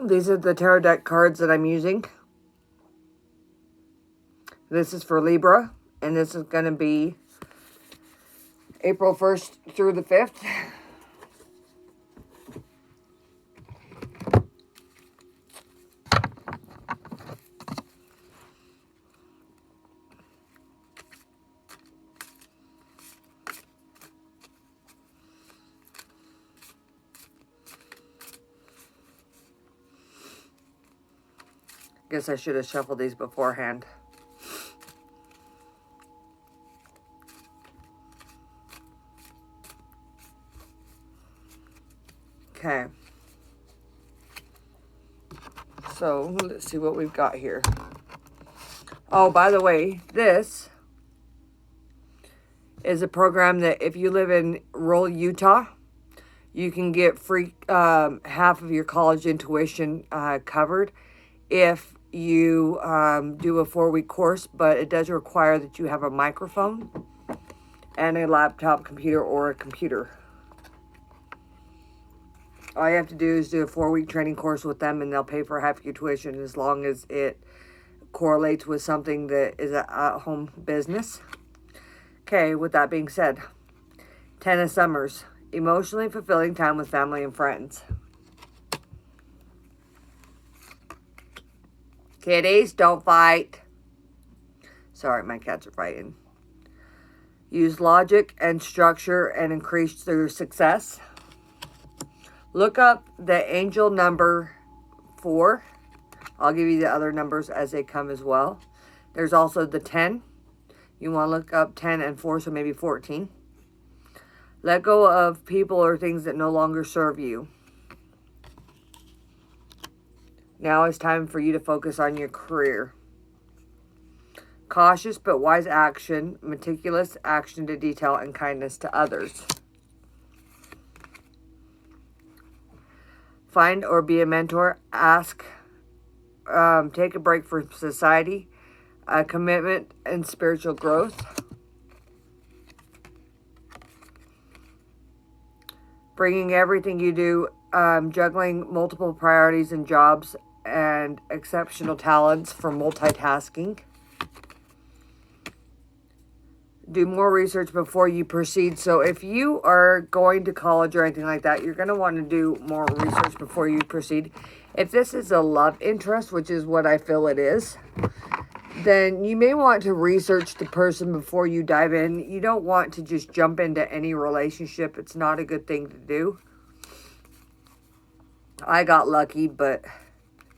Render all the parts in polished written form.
These are the tarot deck cards that I'm using. This is for Libra, and this is going to be April 1st through the 5th. Guess I should have shuffled these beforehand. Okay. So, let's see what we've got here. Oh, by the way, this is a program that if you live in rural Utah, you can get free half of your college tuition covered if you do a 4-week course, but it does require that you have a microphone and a laptop computer or a computer. All you have to do is do a 4-week training course with them, and they'll pay for half your tuition as long as it correlates with something that is a at-home business. Okay, with that being said, 10 of Summers, emotionally fulfilling time with family and friends. Kitties, don't fight. Sorry, my cats are fighting. Use logic and structure and increase their success. Look up the angel number 4. I'll give you the other numbers as they come as well. There's also the 10. You want to look up 10 and 4, so maybe 14. Let go of people or things that no longer serve you. Now it's time for you to focus on your career. Cautious but wise action, meticulous action to detail, and kindness to others. Find or be a mentor. Ask, take a break from society. Commitment and spiritual growth. Bringing everything you do, juggling multiple priorities and jobs, and exceptional talents for multitasking. Do more research before you proceed. So if you are going to college or anything like that, you're going to want to do more research before you proceed. If this is a love interest, which is what I feel it is, then you may want to research the person before you dive in. You don't want to just jump into any relationship. It's not a good thing to do. I got lucky, but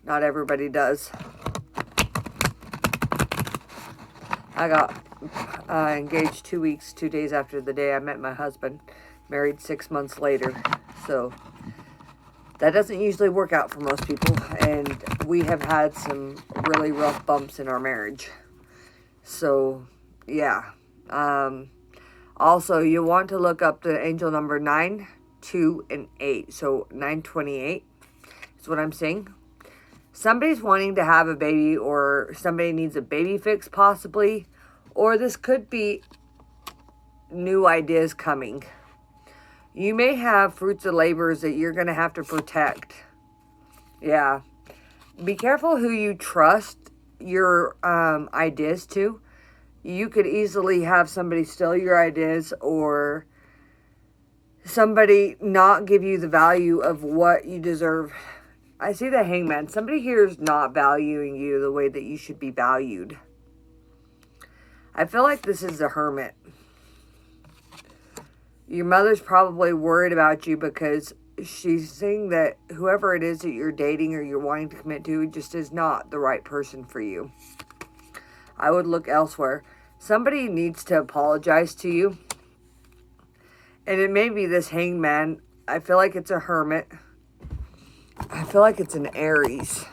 not everybody does. I got engaged 2 weeks, 2 days after the day I met my husband. Married 6 months later. So that doesn't usually work out for most people. And we have had some really rough bumps in our marriage. So, yeah. Also, you want to look up the angel number 9, 2, and 8. So 928 is what I'm saying. Somebody's wanting to have a baby, or somebody needs a baby fix possibly, or this could be new ideas coming. You may have fruits of labors that you're going to have to protect. Yeah. Be careful who you trust your ideas to. You could easily have somebody steal your ideas, or somebody not give you the value of what you deserve. I see the Hangman. Somebody here is not valuing you the way that you should be valued. I feel like this is the Hermit. Your mother's probably worried about you because she's saying that whoever it is that you're dating or you're wanting to commit to just is not the right person for you. I would look elsewhere. Somebody needs to apologize to you. And it may be this Hangman. I feel like it's a Hermit. I feel like it's an Aries.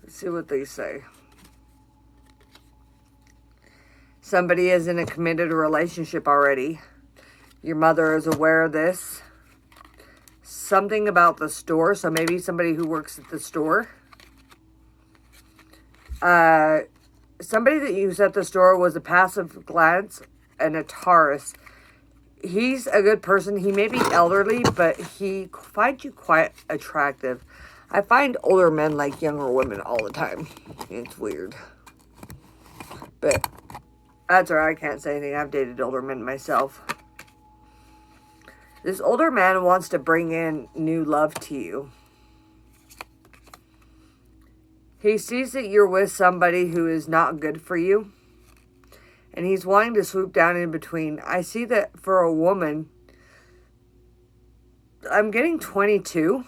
Let's see what they say. Somebody is in a committed relationship already. Your mother is aware of this. Something about the store. So maybe somebody who works at the store. Somebody that used at the store was a passive glance and a Taurus. he's a good person. He may be elderly, but he finds you quite attractive. I find older men like younger women all the time. It's weird. But that's all right. I can't say anything. I've dated older men myself. This older man wants to bring in new love to you. He sees that you're with somebody who is not good for you. And he's wanting to swoop down in between. I see that for a woman, I'm getting 22.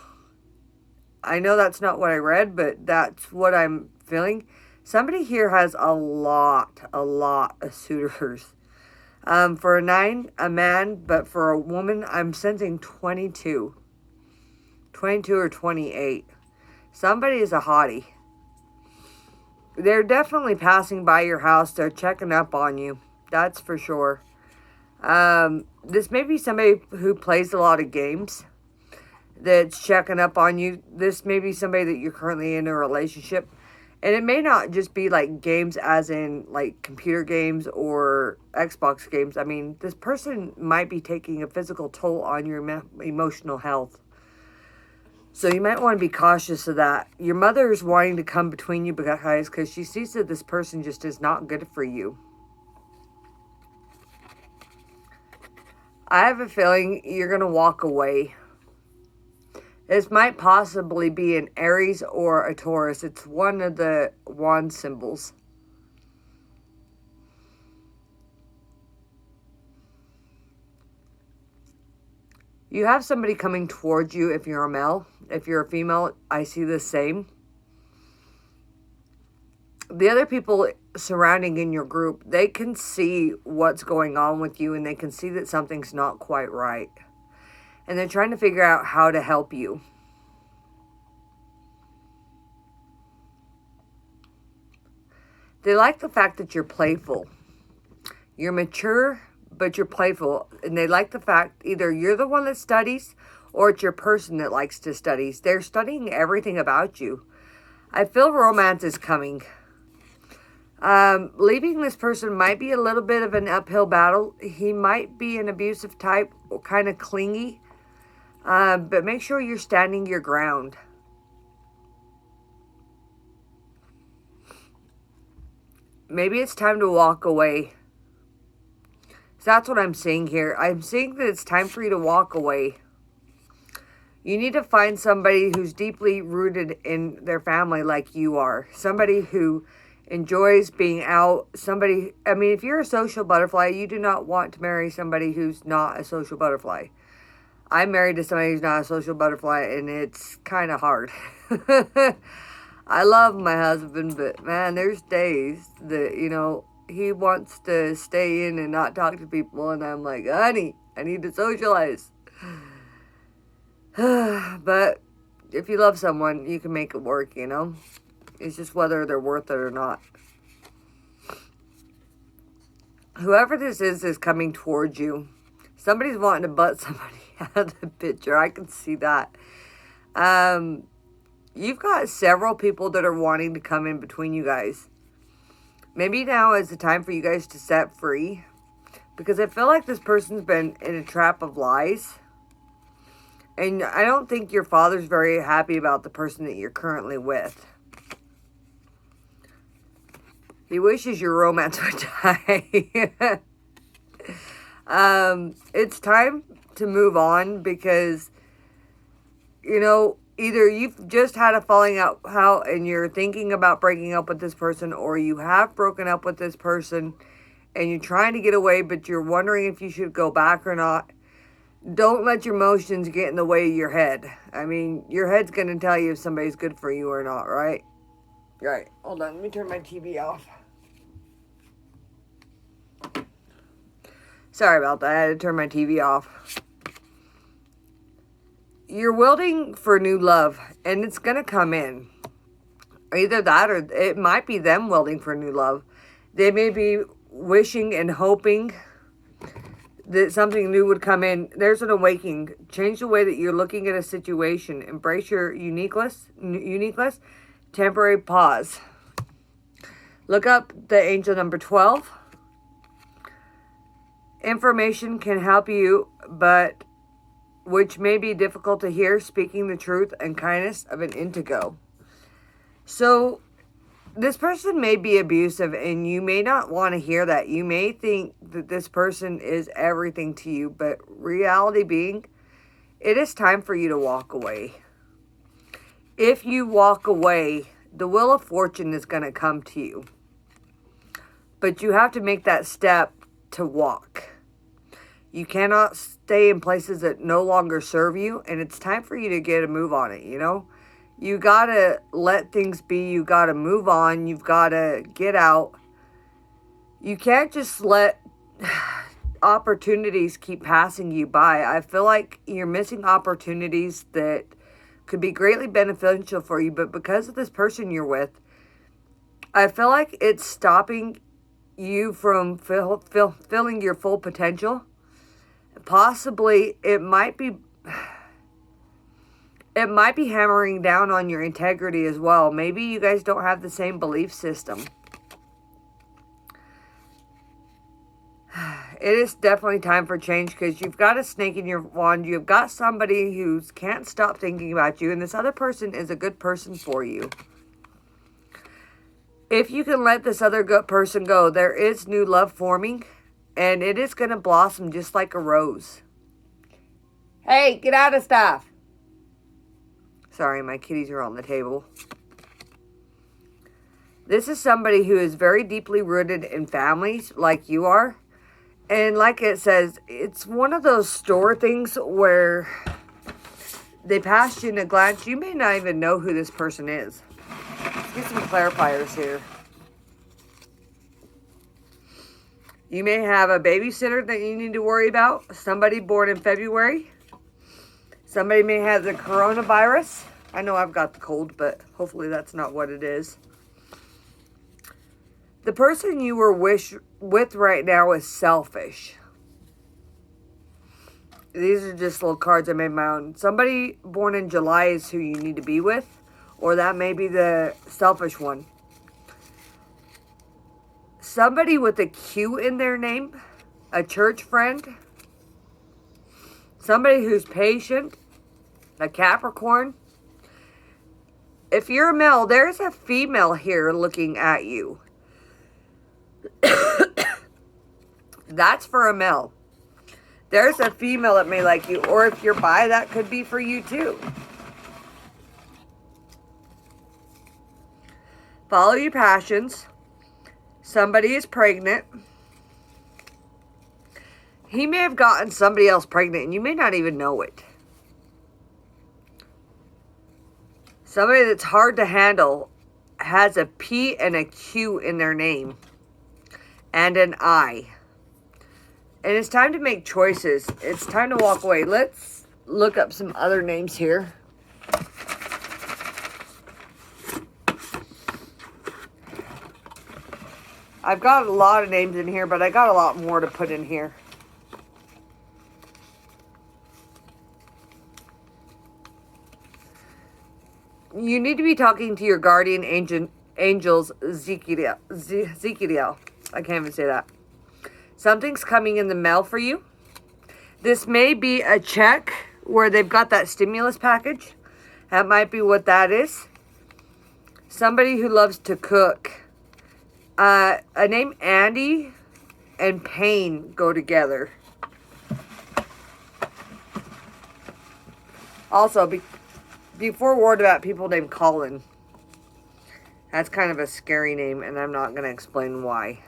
I know that's not what I read, but that's what I'm feeling. Somebody here has a lot of suitors. For a 9, a man, but for a woman, I'm sensing 22. 22 or 28. Somebody is a hottie. They're definitely passing by your house. They're checking up on you. That's for sure. This may be somebody who plays a lot of games that's checking up on you. This may be somebody that you're currently in a relationship. And it may not just be like games as in like computer games or Xbox games. I mean, this person might be taking a physical toll on your emotional health. So you might want to be cautious of that. Your mother is wanting to come between you guys because she sees that this person just is not good for you. I have a feeling you're going to walk away. This might possibly be an Aries or a Taurus. It's one of the wand symbols. You have somebody coming towards you if you're a male. If you're a female, I see the same. The other people surrounding in your group, they can see what's going on with you and they can see that something's not quite right. And they're trying to figure out how to help you. They like the fact that you're playful. You're mature, but you're playful. And they like the fact either you're the one that studies or it's your person that likes to study. They're studying everything about you. I feel romance is coming. Leaving this person might be a little bit of an uphill battle. He might be an abusive type, kind of clingy. But make sure you're standing your ground. Maybe it's time to walk away. So that's what I'm seeing here. I'm seeing that it's time for you to walk away. You need to find somebody who's deeply rooted in their family like you are. Somebody who enjoys being out. Somebody, I mean, if you're a social butterfly, you do not want to marry somebody who's not a social butterfly. I'm married to somebody who's not a social butterfly, and it's kind of hard. I love my husband, but man, there's days that, you know, he wants to stay in and not talk to people, and I'm like, honey, I need to socialize. But if you love someone, you can make it work, you know? It's just whether they're worth it or not. Whoever this is coming towards you. Somebody's wanting to butt somebody out of the picture. I can see that. You've got several people that are wanting to come in between you guys. Maybe now is the time for you guys to set free. Because I feel like this person's been in a trap of lies. And I don't think your father's very happy about the person that you're currently with. He wishes your romance would die. It's time to move on because, you know, either you've just had a falling out and you're thinking about breaking up with this person, or you have broken up with this person and you're trying to get away, but you're wondering if you should go back or not. Don't let your emotions get in the way of your head. I mean, your head's going to tell you if somebody's good for you or not, right? Right. Hold on. Let me turn my TV off. Sorry about that. I had to turn my TV off. You're waiting for new love, and it's going to come in. Either that, or it might be them waiting for new love. They may be wishing and hoping that something new would come in. There's an awakening. Change the way that you're looking at a situation. Embrace your uniqueness. Temporary pause. Look up the angel number 12. information can help you, but which may be difficult to hear, speaking the truth and kindness of an indigo. So this person may be abusive and you may not want to hear that. You may think that this person is everything to you, but reality being, it is time for you to walk away. If you walk away, the wheel of fortune is going to come to you. But you have to make that step to walk. You cannot stay in places that no longer serve you, and it's time for you to get a move on it, you know? You gotta let things be. You gotta move on. You've gotta get out. You can't just let opportunities keep passing you by. I feel like you're missing opportunities that could be greatly beneficial for you, but because of this person you're with, I feel like it's stopping you from filling your full potential. Possibly it might be hammering down on your integrity as well. Maybe you guys don't have the same belief system. It is definitely time for change because you've got a snake in your wand. You've got somebody who can't stop thinking about you, and this other person is a good person for you. If you can let this other good person go, there is new love forming, and it is going to blossom just like a rose. Hey, get out of stuff. Sorry, my kitties are on the table. This is somebody who is very deeply rooted in families like you are. And like it says, it's one of those store things where they pass you in a glance. You may not even know who this person is. Let's get some clarifiers here. You may have a babysitter that you need to worry about. Somebody born in February. Somebody may have the coronavirus. I know I've got the cold, but hopefully that's not what it is. The person you were with right now is selfish. These are just little cards I made my own. Somebody born in July is who you need to be with, or that may be the selfish one. Somebody with a Q in their name, a church friend, somebody who's patient, a Capricorn. If you're a male, there's a female here looking at you. That's for a male. There's a female that may like you, or if you're bi, that could be for you too. Follow your passions. Somebody is pregnant. He may have gotten somebody else pregnant and you may not even know it. Somebody that's hard to handle has a P and a Q in their name and an I. And it's time to make choices. It's time to walk away. Let's look up some other names here. I've got a lot of names in here, but I got a lot more to put in here. You need to be talking to your guardian angels, Ezekiel. I can't even say that. Something's coming in the mail for you. This may be a check where they've got that stimulus package. That might be what that is. Somebody who loves to cook. A name Andy and pain go together. Also, be forewarned about people named Colin. That's kind of a scary name, and I'm not going to explain why.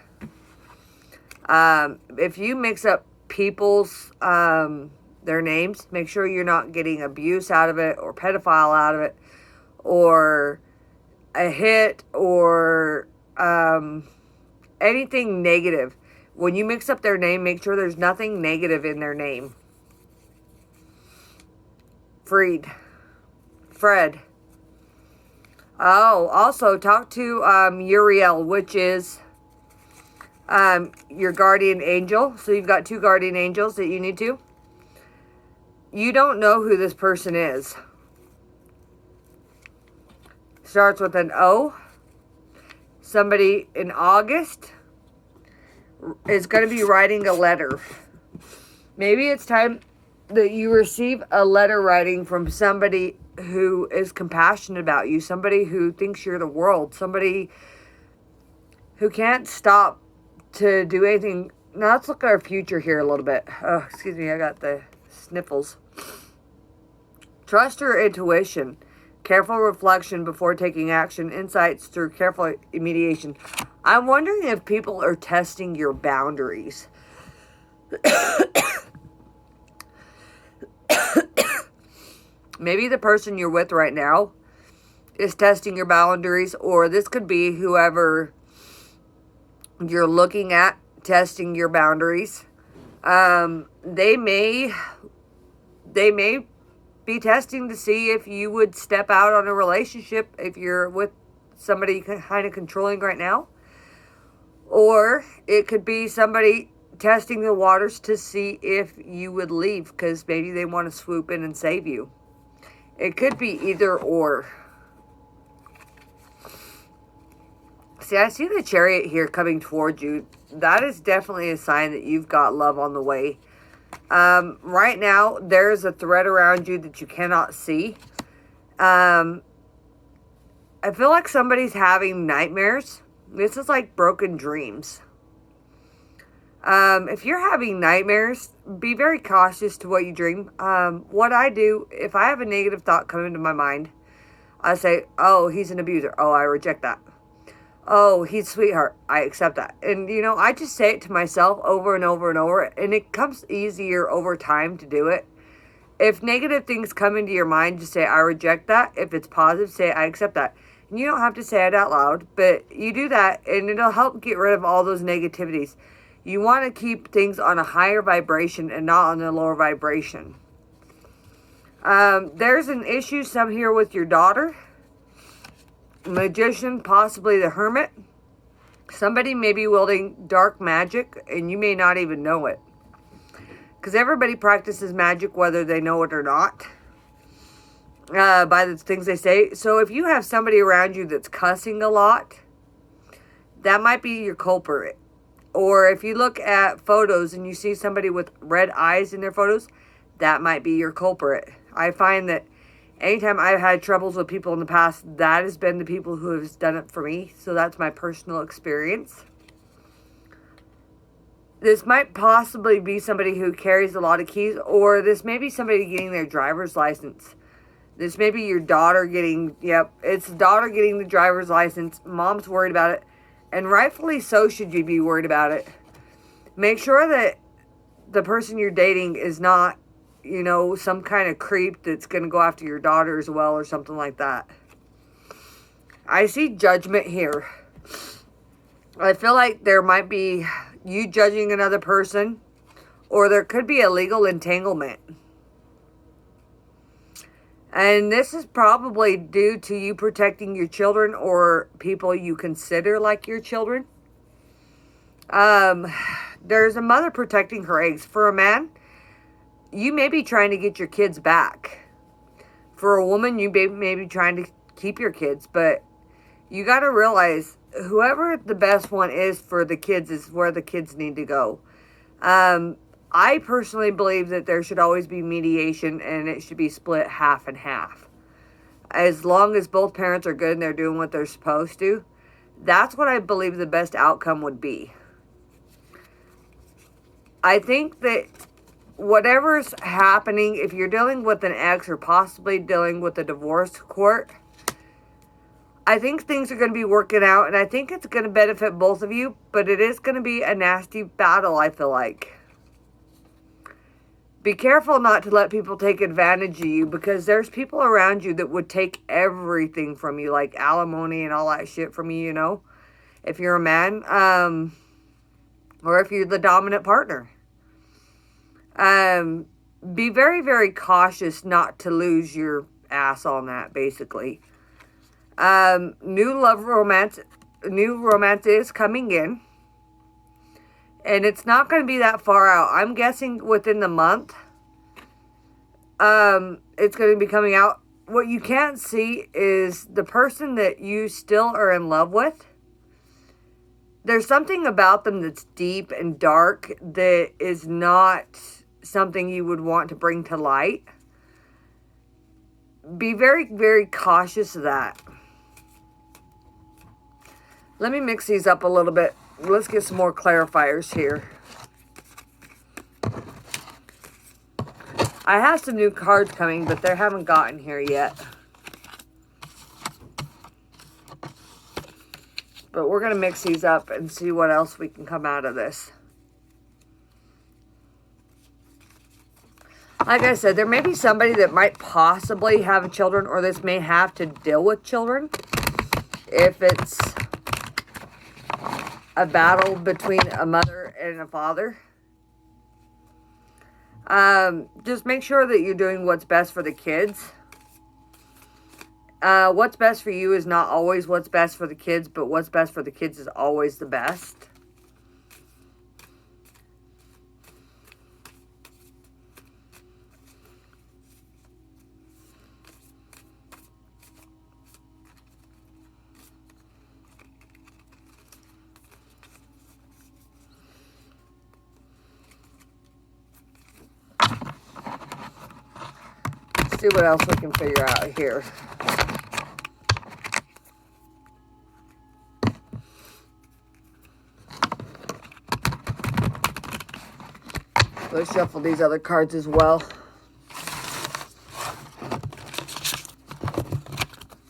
If you mix up people's, their names, make sure you're not getting abuse out of it, or pedophile out of it, or a hit, or anything negative. When you mix up their name, make sure there's nothing negative in their name. Fred. Oh, also talk to Uriel, which is your guardian angel. So you've got two guardian angels that you need to. You don't know who this person is. Starts with an O. Somebody in August is going to be writing a letter. Maybe it's time that you receive a letter writing from somebody who is compassionate about you, somebody who thinks you're the world, somebody who can't stop to do anything. Now let's look at our future here a little bit. Oh, excuse me, I got the sniffles. Trust your intuition. Careful reflection before taking action. Insights through careful mediation. I'm wondering if people are testing your boundaries. Maybe the person you're with right now is testing your boundaries, or this could be whoever you're looking at testing your boundaries. They may be testing to see if you would step out on a relationship if you're with somebody kind of controlling right now. Or it could be somebody testing the waters to see if you would leave because maybe they want to swoop in and save you. It could be either or. See, I see the Chariot here coming towards you. That is definitely a sign that you've got love on the way. Right now, there's a thread around you that you cannot see. I feel like somebody's having nightmares. This is like broken dreams. If you're having nightmares, be very cautious to what you dream. What I do, if I have a negative thought come into my mind, I say, oh, he's an abuser. Oh, I reject that. Oh, he's a sweetheart. I accept that. And, I just say it to myself over and over and over. And it comes easier over time to do it. If negative things come into your mind, just say, I reject that. If it's positive, say, I accept that. And you don't have to say it out loud. But you do that, and it'll help get rid of all those negativities. You want to keep things on a higher vibration and not on a lower vibration. There's an issue some here with your daughter. Magician, possibly the Hermit. Somebody may be wielding dark magic and you may not even know it. Because everybody practices magic whether they know it or not. By the things they say. So if you have somebody around you that's cussing a lot, that might be your culprit. Or if you look at photos and you see somebody with red eyes in their photos, that might be your culprit. I find that anytime I've had troubles with people in the past, that has been the people who have done it for me. So that's my personal experience. This might possibly be somebody who carries a lot of keys, or this may be somebody getting their driver's license. This may be your daughter getting, it's daughter getting the driver's license. Mom's worried about it. And rightfully so should you be worried about it. Make sure that the person you're dating is not, some kind of creep that's going to go after your daughter as well or something like that. I see judgment here. I feel like there might be you judging another person, or there could be a legal entanglement. And this is probably due to you protecting your children or people you consider like your children. There's a mother protecting her eggs. For a man, you may be trying to get your kids back. For a woman, you may be trying to keep your kids. But you got to realize whoever the best one is for the kids is where the kids need to go. I personally believe that there should always be mediation and it should be split half and half. As long as both parents are good and they're doing what they're supposed to, that's what I believe the best outcome would be. I think that whatever's happening, if you're dealing with an ex or possibly dealing with a divorce court, I think things are going to be working out and I think it's going to benefit both of you, but it is going to be a nasty battle, I feel like. Be careful not to let people take advantage of you because there's people around you that would take everything from you, like alimony and all that shit from you, if you're a man, or if you're the dominant partner. Be very, very cautious not to lose your ass on that, basically. New romance is coming in. And it's not going to be that far out. I'm guessing within the month, it's going to be coming out. What you can't see is the person that you still are in love with. There's something about them that's deep and dark that is not something you would want to bring to light. Be very, very cautious of that. Let me mix these up a little bit. Let's get some more clarifiers here. I have some new cards coming, but they haven't gotten here yet. But we're going to mix these up and see what else we can come out of this. Like I said, there may be somebody that might possibly have children, or this may have to deal with children. If it's a battle between a mother and a father. Just make sure that you're doing what's best for the kids. What's best for you is not always what's best for the kids, but what's best for the kids is always the best. See what else we can figure out here. Let's shuffle these other cards as well.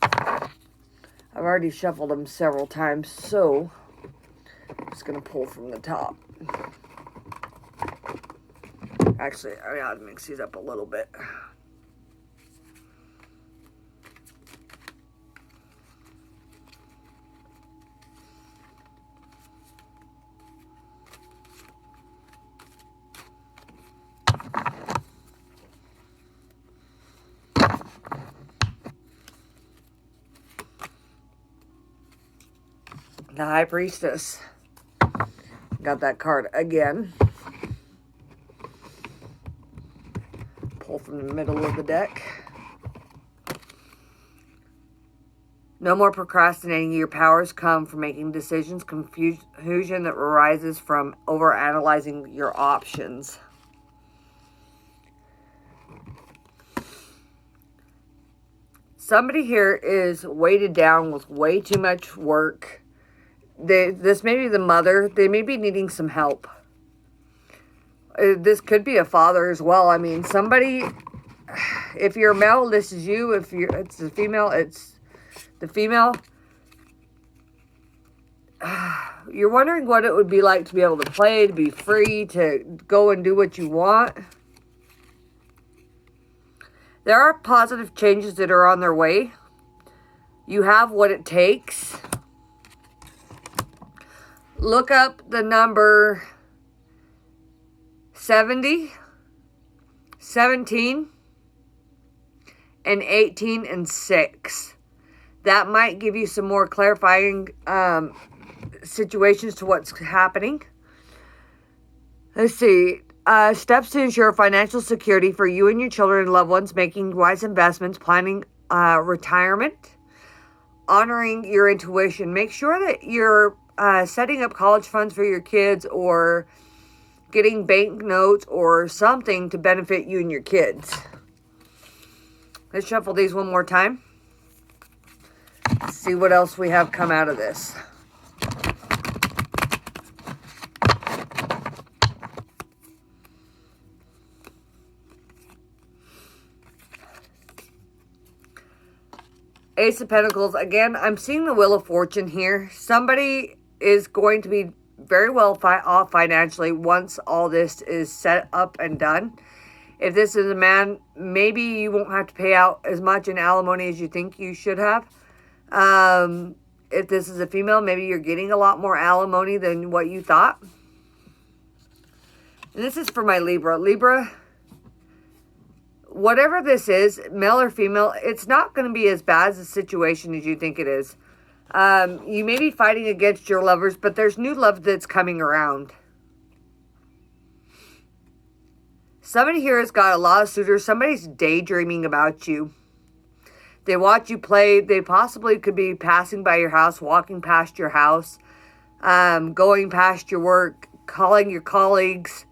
I've already shuffled them several times, so I'm just going to pull from the top. Actually, I ought to mix these up a little bit. The High Priestess. Got that card again. Pull from the middle of the deck. No more procrastinating. Your powers come from making decisions. Confusion that arises from overanalyzing your options. Somebody here is weighted down with way too much work. This may be the mother. They may be needing some help. This could be a father as well. I mean, somebody, if you're a male, this is you. If it's a female, it's the female. You're wondering what it would be like to be able to play, to be free, to go and do what you want. There are positive changes that are on their way. You have what it takes. Look up the number 70, 17, and 18, and 6. That might give you some more clarifying situations to what's happening. Let's see. Steps to ensure financial security for you and your children and loved ones, making wise investments, planning retirement, honoring your intuition. Make sure that you're setting up college funds for your kids, or getting bank notes or something to benefit you and your kids. Let's shuffle these one more time. See what else we have come out of this. Ace of Pentacles. Again, I'm seeing the Wheel of Fortune here. Somebody is going to be very well off financially once all this is set up and done. If this is a man, maybe you won't have to pay out as much in alimony as you think you should have. If this is a female, maybe you're getting a lot more alimony than what you thought. And this is for my Libra. Libra, whatever this is, male or female, it's not going to be as bad as a situation as you think it is. You may be fighting against your lovers, but there's new love that's coming around. Somebody here has got a lot of suitors. Somebody's daydreaming about you. They watch you play. They possibly could be passing by your house, walking past your house, going past your work, calling your colleagues.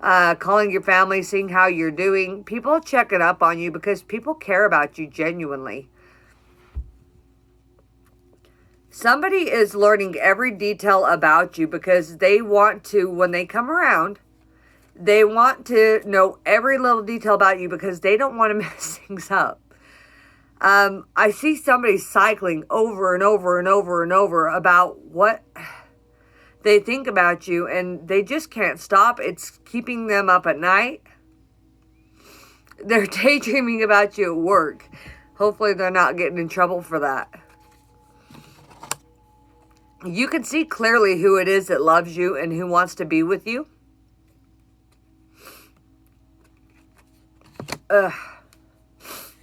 calling your family, seeing how you're doing. People checking up on you because people care about you genuinely. Somebody is learning every detail about you because they want to, when they come around, they want to know every little detail about you because they don't want to mess things up. I see somebody cycling over and over and over and over about what they think about you, and they just can't stop. It's keeping them up at night. They're daydreaming about you at work. Hopefully they're not getting in trouble for that. You can see clearly who it is that loves you and who wants to be with you.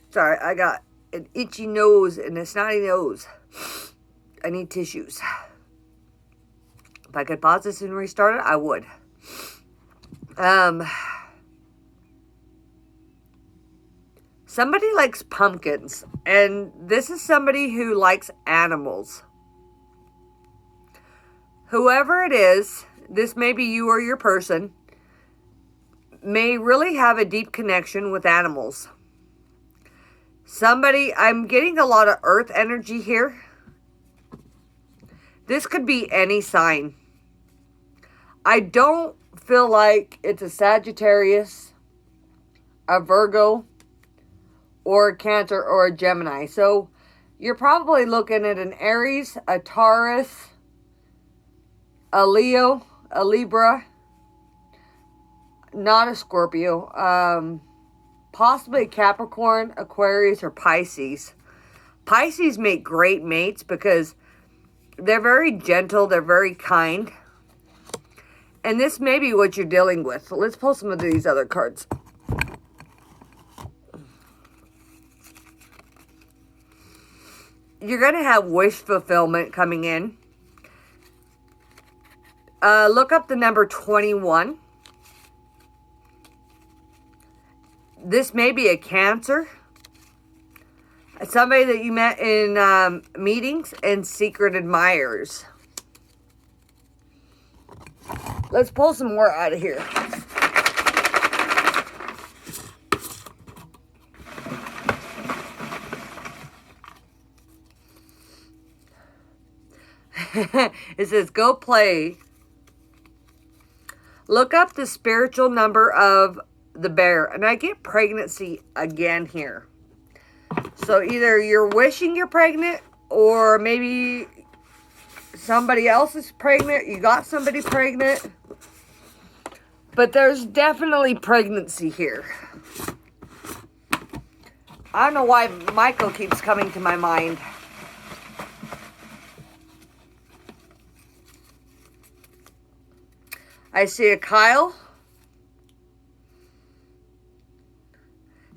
Sorry, I got an itchy nose and a snotty nose. I need tissues. If I could pause this and restart it, I would. Somebody likes pumpkins, and this is somebody who likes animals. Whoever it is, this may be you or your person, may really have a deep connection with animals. Somebody, I'm getting a lot of earth energy here. This could be any sign. I don't feel like it's a Sagittarius, a Virgo, or a Cancer, or a Gemini. So you're probably looking at an Aries, a Taurus, a Leo, a Libra, not a Scorpio, possibly a Capricorn, Aquarius, or Pisces. Pisces make great mates because they're very gentle, they're very kind. And this may be what you're dealing with. So let's pull some of these other cards. You're going to have wish fulfillment coming in. Look up the number 21. This may be a Cancer. Somebody that you met in meetings and secret admirers. Let's pull some more out of here. It says, go play. Look up the spiritual number of the bear. And I get pregnancy again here. So either you're wishing you're pregnant, or maybe somebody else is pregnant. You got somebody pregnant. But there's definitely pregnancy here. I don't know why Michael keeps coming to my mind. I see a Kyle.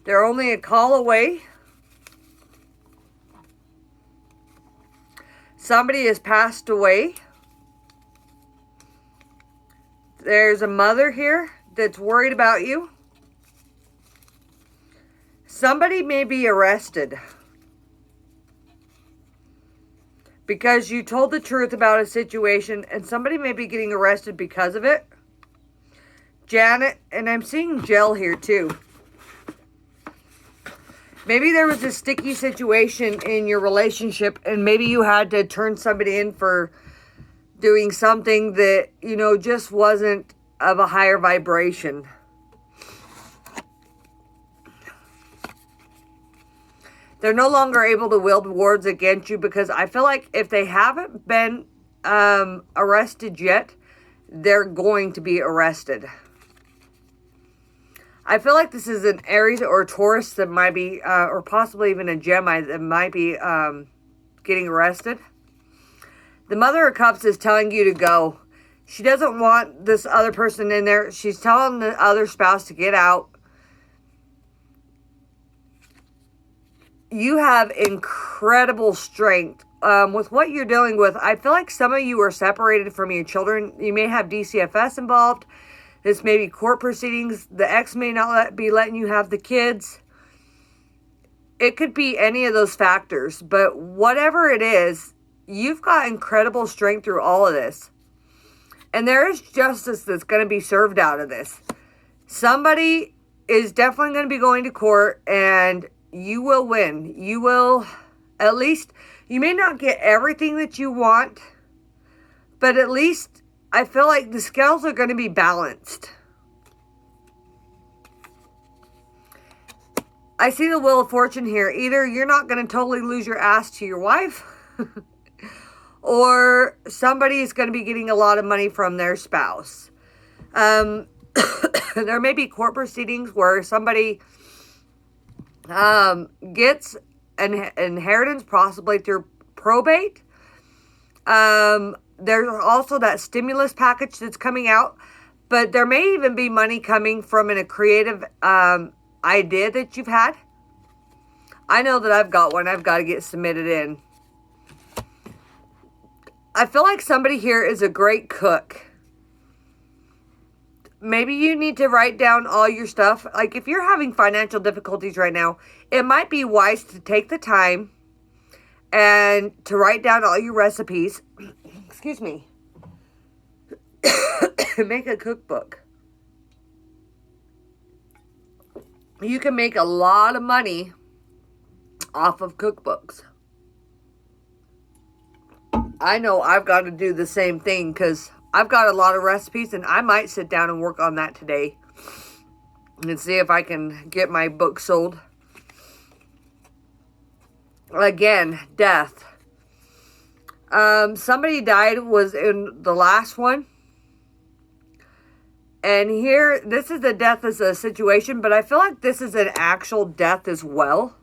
They're only a call away. Somebody has passed away. There's a mother here that's worried about you. Somebody may be arrested because you told the truth about a situation, and somebody may be getting arrested because of it. Janet, and I'm seeing Jill here too. Maybe there was a sticky situation in your relationship, and maybe you had to turn somebody in for doing something that, you know, just wasn't of a higher vibration. They're no longer able to wield words against you because I feel like if they haven't been arrested yet, they're going to be arrested. I feel like this is an Aries or a Taurus that might be, or possibly even a Gemini that might be getting arrested. The Mother of Cups is telling you to go. She doesn't want this other person in there. She's telling the other spouse to get out. You have incredible strength. With what you're dealing with, I feel like some of you are separated from your children. You may have DCFS involved. This may be court proceedings. The ex may not be letting you have the kids. It could be any of those factors. But whatever it is, you've got incredible strength through all of this. And there is justice that's going to be served out of this. Somebody is definitely going to be going to court, and you will win. You will, at least, you may not get everything that you want, but at least I feel like the scales are going to be balanced. I see the Wheel of Fortune here. Either you're not going to totally lose your ass to your wife, or somebody is going to be getting a lot of money from their spouse. There may be court proceedings where somebody gets an inheritance, possibly through probate. There's also that stimulus package that's coming out, but there may even be money coming from a creative idea that you've had. I know that I've got one. I've got to get submitted in. I feel like somebody here is a great cook. Maybe you need to write down all your stuff. Like if you're having financial difficulties right now, it might be wise to take the time and to write down all your recipes. Excuse me. Make a cookbook. You can make a lot of money off of cookbooks. I know I've got to do the same thing because I've got a lot of recipes, and I might sit down and work on that today and see if I can get my book sold. Again, death. Somebody died was in the last one. And here, this is the death as a situation, but I feel like this is an actual death as well.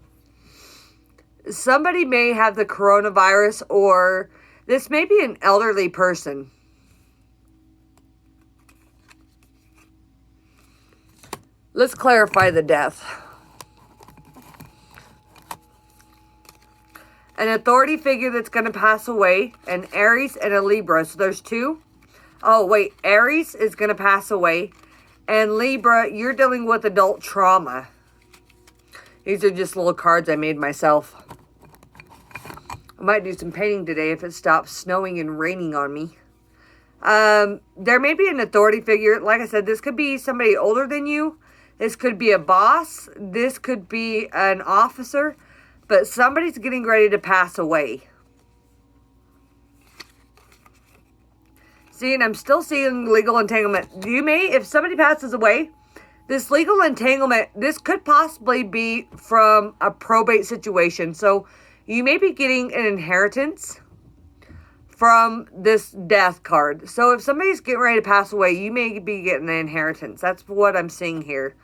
Somebody may have the coronavirus, or this may be an elderly person. Let's clarify the death. An authority figure that's going to pass away, an Aries and a Libra. So there's two. Oh, wait. Aries is going to pass away. And Libra, you're dealing with adult trauma. These are just little cards I made myself. I might do some painting today if it stops snowing and raining on me. There may be an authority figure. Like I said, this could be somebody older than you. This could be a boss. This could be an officer. But somebody's getting ready to pass away. See, and I'm still seeing legal entanglement. You may, if somebody passes away, this legal entanglement, this could possibly be from a probate situation. So you may be getting an inheritance from this death card. So if somebody's getting ready to pass away, you may be getting an inheritance. That's what I'm seeing here.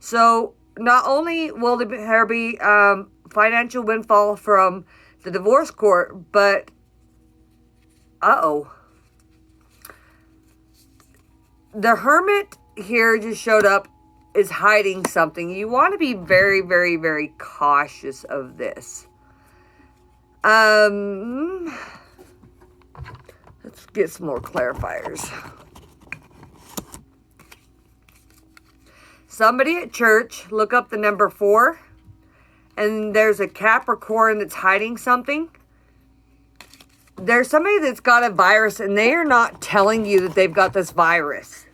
So not only will there be financial windfall from the divorce court, but the Hermit here just showed up, is hiding something. You want to be very, very, very cautious of this. Let's get some more clarifiers. Somebody at church, look up the number 4. And there's a Capricorn that's hiding something. There's somebody that's got a virus, and they are not telling you that they've got this virus.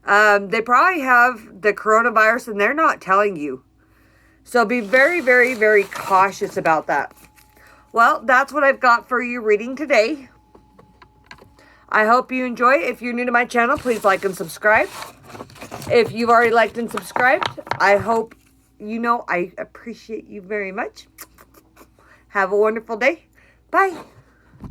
They probably have the coronavirus, and they're not telling you. So be very, very, very cautious about that. Well, that's what I've got for you reading today. I hope you enjoy it. If you're new to my channel, please like and subscribe. If you've already liked and subscribed, I hope you know I appreciate you very much. Have a wonderful day. Bye.